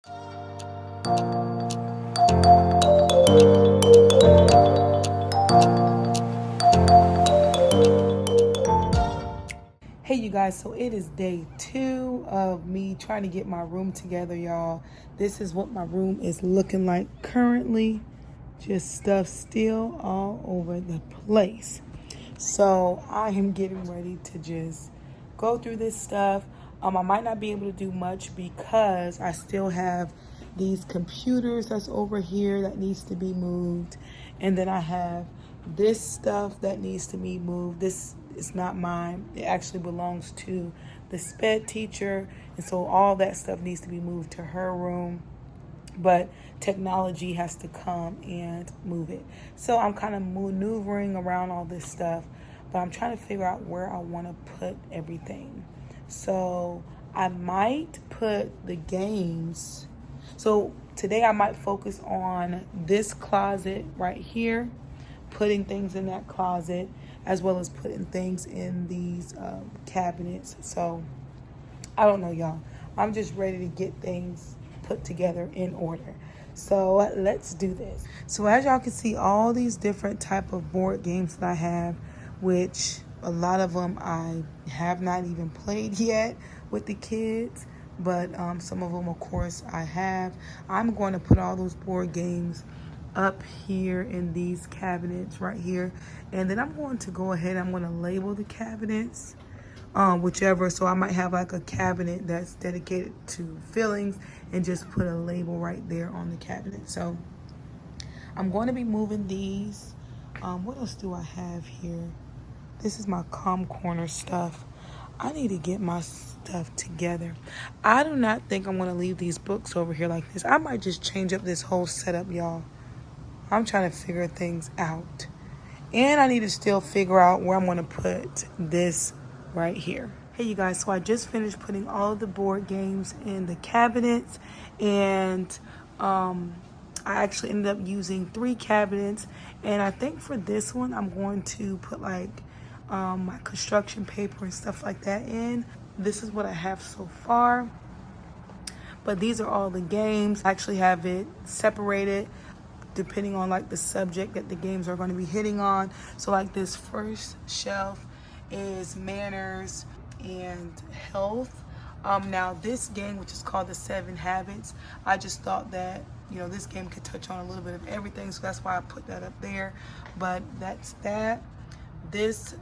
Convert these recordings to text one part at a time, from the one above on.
Hey you guys, so it is day 2 of me trying to get my room together, y'all. This is what my room is looking like currently. Just stuff still all over the place. So I am getting ready to just go through this stuff. I might not be able to do much because I still have these computers that's over here that needs to be moved. And then I have this stuff that needs to be moved. This is not mine. It actually belongs to the SPED teacher. And so all that stuff needs to be moved to her room. But technology has to come and move it. So I'm kind of maneuvering around all this stuff, but I'm trying to figure out where I want to put everything. So I might put the games. So today I might focus on this closet right here, putting things in that closet, as well as putting things in these cabinets. So I don't know, y'all. I'm just ready to get things put together in order. So let's do this. So as y'all can see, all these different type of board games that I have, which a lot of them I have not even played yet with the kids, but some of them, of course, I have. I'm going to put all those board games up here in these cabinets right here, and then I'm going to go ahead, I'm going to label the cabinets, whichever. So I might have like a cabinet that's dedicated to fillings and just put a label right there on the cabinet. So I'm going to be moving these. What else do I have here? This is my calm corner stuff. I need to get my stuff together. I do not think I'm going to leave these books over here like this. I might just change up this whole setup, y'all. I'm trying to figure things out. And I need to still figure out where I'm going to put this right here. Hey you guys, so I just finished putting all of the board games in the cabinets, and I actually ended up using 3 cabinets, and I think for this one I'm going to put like my construction paper and stuff like that in. This is what I have so far, but these are all the games. I actually have it separated depending on like the subject that the games are going to be hitting on. So like this first shelf is manners and health. Now this game, which is called the 7 Habits, I just thought that, you know, this game could touch on a little bit of everything, so that's why I put that up there. But that's that. This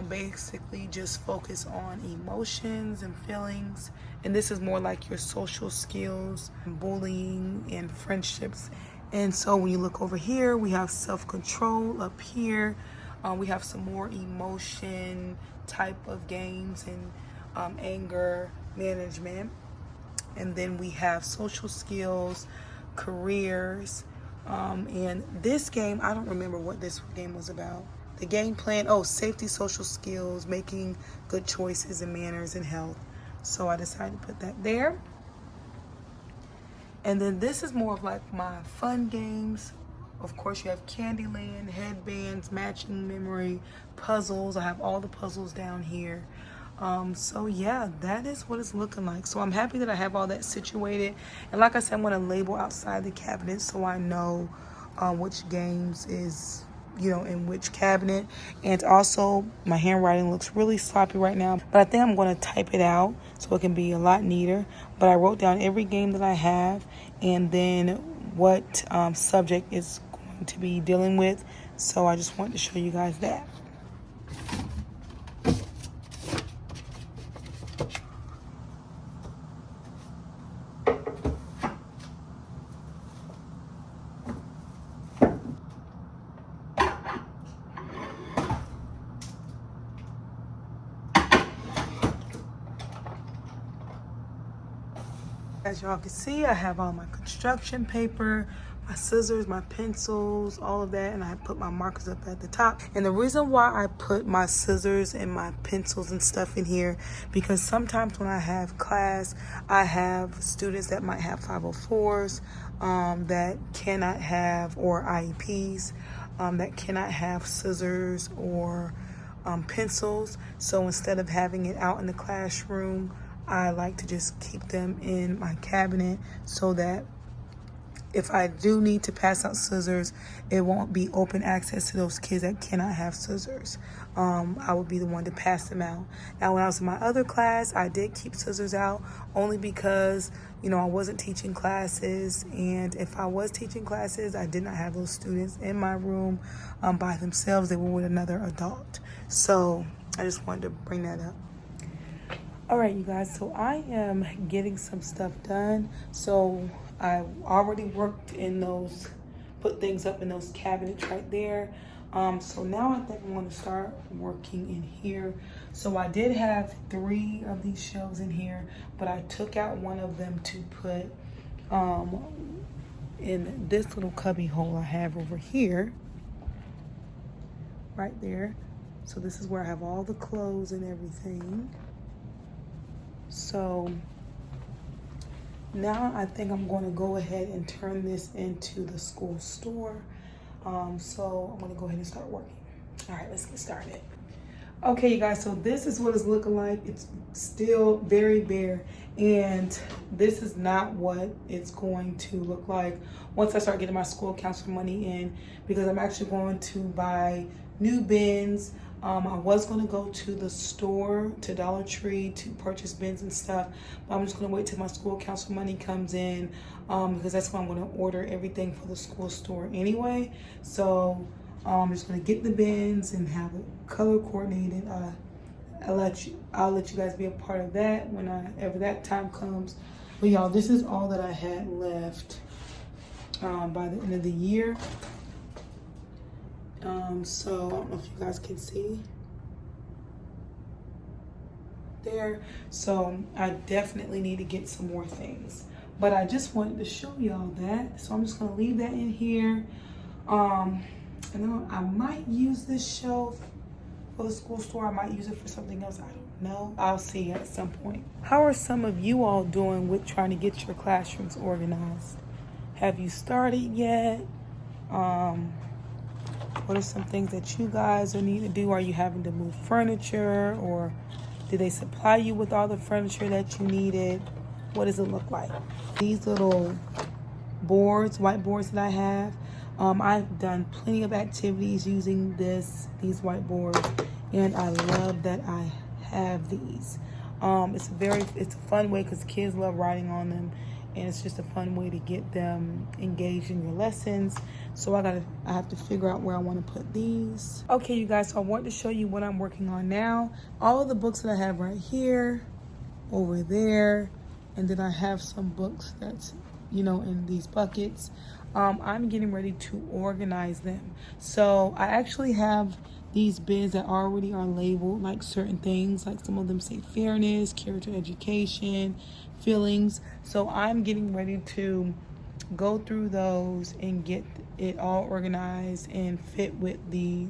basically just focus on emotions and feelings, and this is more like your social skills, bullying and friendships. And so when you look over here, we have self-control up here. We have some more emotion type of games and anger management. And then we have social skills, careers. And this game, I don't remember what this game was about. The game plan, safety, social skills, making good choices and manners and health. So I decided to put that there. And then this is more of like my fun games. Of course, you have Candyland, headbands, matching memory, puzzles. I have all the puzzles down here. So yeah, that is what it's looking like. So I'm happy that I have all that situated. And like I said, I'm going to label outside the cabinet so I know which games is, you know, in which cabinet. And also my handwriting looks really sloppy right now, but I think I'm going to type it out so it can be a lot neater. But I wrote down every game that I have and then what subject is going to be dealing with. So I just wanted to show you guys that. As y'all can see, I have all my construction paper, my scissors, my pencils, all of that, and I put my markers up at the top. And the reason why I put my scissors and my pencils and stuff in here, because sometimes when I have class, I have students that might have 504s that cannot have, or IEPs that cannot have scissors or pencils. So instead of having it out in the classroom, I like to just keep them in my cabinet so that if I do need to pass out scissors, it won't be open access to those kids that cannot have scissors. I would be the one to pass them out. Now, when I was in my other class, I did keep scissors out only because, I wasn't teaching classes. And if I was teaching classes, I did not have those students in my room by themselves. They were with another adult. So I just wanted to bring that up. All right, you guys, so I am getting some stuff done. So I already worked in those, put things up in those cabinets right there. So now I think I'm going to start working in here. So I did have 3 of these shelves in here, but I took out one of them to put in this little cubby hole I have over here, right there. So this is where I have all the clothes and everything. So now I think I'm going to go ahead and turn this into the school store. So I'm going to go ahead and start working. All right, let's get started. Okay, you guys, so this is what it's looking like. It's still very bare, and this is not what it's going to look like once I start getting my school counselor money in, because I'm actually going to buy new bins. I was going to go to the store, to Dollar Tree, to purchase bins and stuff, but I'm just going to wait till my school counselor money comes in, because that's when I'm going to order everything for the school store anyway. So I'm just going to get the bins and have it color coordinated. I'll let you guys be a part of that whenever that time comes. But y'all, this is all that I had left by the end of the year. So I don't know if you guys can see there. So I definitely need to get some more things, but I just wanted to show y'all that. So I'm just gonna leave that in here. And then I might use this shelf for the school store. I might use it for something else. I don't know. I'll see at some point. How are some of you all doing with trying to get your classrooms organized? Have you started yet? What are some things that you guys need to do? Are you having to move furniture, or did they supply you with all the furniture that you needed? What does it look like? These little boards, whiteboards that I have, I've done plenty of activities using these whiteboards, and I love that I have these. It's a fun way because kids love writing on them, and it's just a fun way to get them engaged in your lessons. So I have to figure out where I want to put these. Okay, you guys, so I want to show you what I'm working on now. All of the books that I have right here, over there, and then I have some books that's, in these buckets. I'm getting ready to organize them. So I actually have these bins that already are labeled like certain things, like some of them say fairness, character education, feelings. So I'm getting ready to go through those and get it all organized and fit with the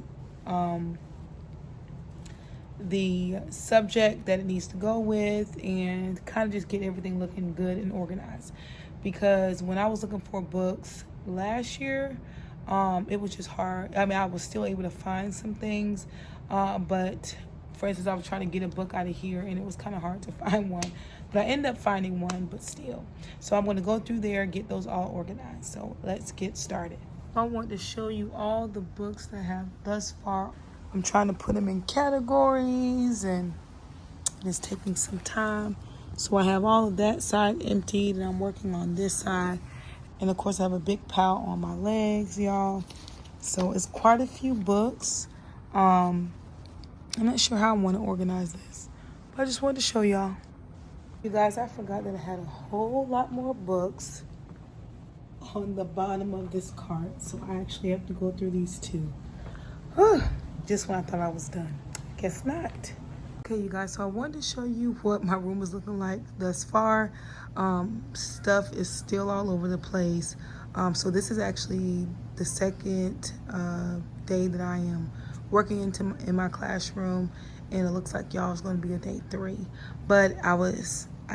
subject that it needs to go with, and kind of just get everything looking good and organized. Because when I was looking for books last year, it was just hard. I mean, I was still able to find some things, but for instance, I was trying to get a book out of here, and it was kind of hard to find one. But I ended up finding one, but still. So I'm going to go through there and get those all organized. So let's get started. I want to show you all the books that I have thus far. I'm trying to put them in categories, and it's taking some time. So I have all of that side emptied, and I'm working on this side. And of course, I have a big pile on my legs, y'all. So it's quite a few books. I'm not sure how I want to organize this, but I just wanted to show y'all. You guys, I forgot that I had a whole lot more books on the bottom of this cart. So I actually have to go through these too. Just when I thought I was done. Guess not. Okay, you guys, so I wanted to show you what my room is looking like thus far. Stuff is still all over the place. So this is actually the second day that I am working in my classroom, and it looks like y'all is going to be a day 3. But I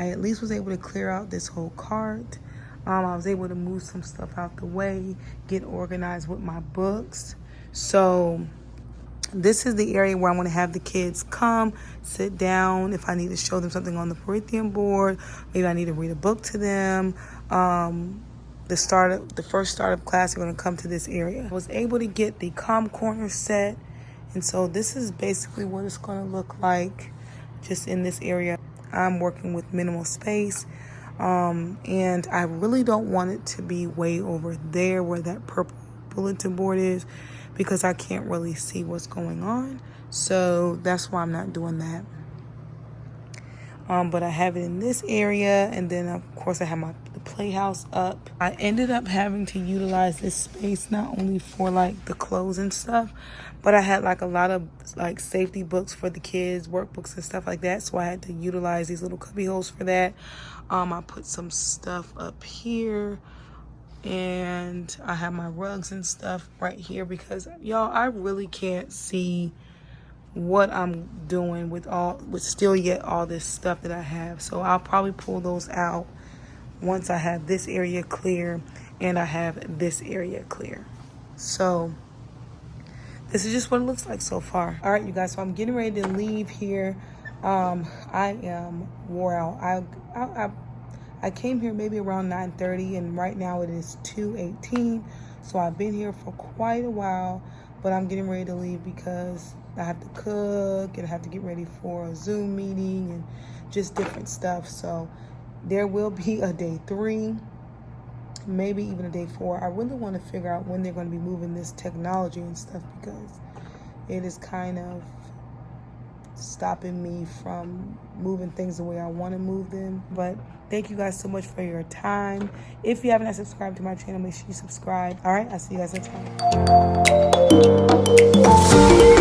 at least was able to clear out this whole cart. I was able to move some stuff out the way, get organized with my books. So This is the area where I want to have the kids come, sit down. If I need to show them something on the Promethean board, maybe I need to read a book to them. The first start of class, they're going to come to this area. I was able to get the Calm Corner set, and so this is basically what it's going to look like just in this area. I'm working with minimal space, and I really don't want it to be way over there where that purple bulletin board is, because I can't really see what's going on. So that's why I'm not doing that. But I have it in this area, and then of course I have the playhouse up. I ended up having to utilize this space not only for like the clothes and stuff, but I had like a lot of like safety books for the kids, workbooks and stuff like that. So I had to utilize these little cubby holes for that. I put some stuff up here, and I have my rugs and stuff right here because y'all, I really can't see what I'm doing with all this stuff that I have. So I'll probably pull those out once I have this area clear and I have this area clear. So this is just what it looks like so far. All right, you guys, so I'm getting ready to leave here. I am wore out. I came here maybe around 9:30, and right now it is 2:18. So I've been here for quite a while, but I'm getting ready to leave because I have to cook and I have to get ready for a Zoom meeting and just different stuff. So there will be a day 3, maybe even a day 4. I really want to figure out when they're going to be moving this technology and stuff, because it is kind of stopping me from moving things the way I want to move them. But thank you guys so much for your time. If you haven't subscribed to my channel, make sure you subscribe. All right, I'll see you guys next time.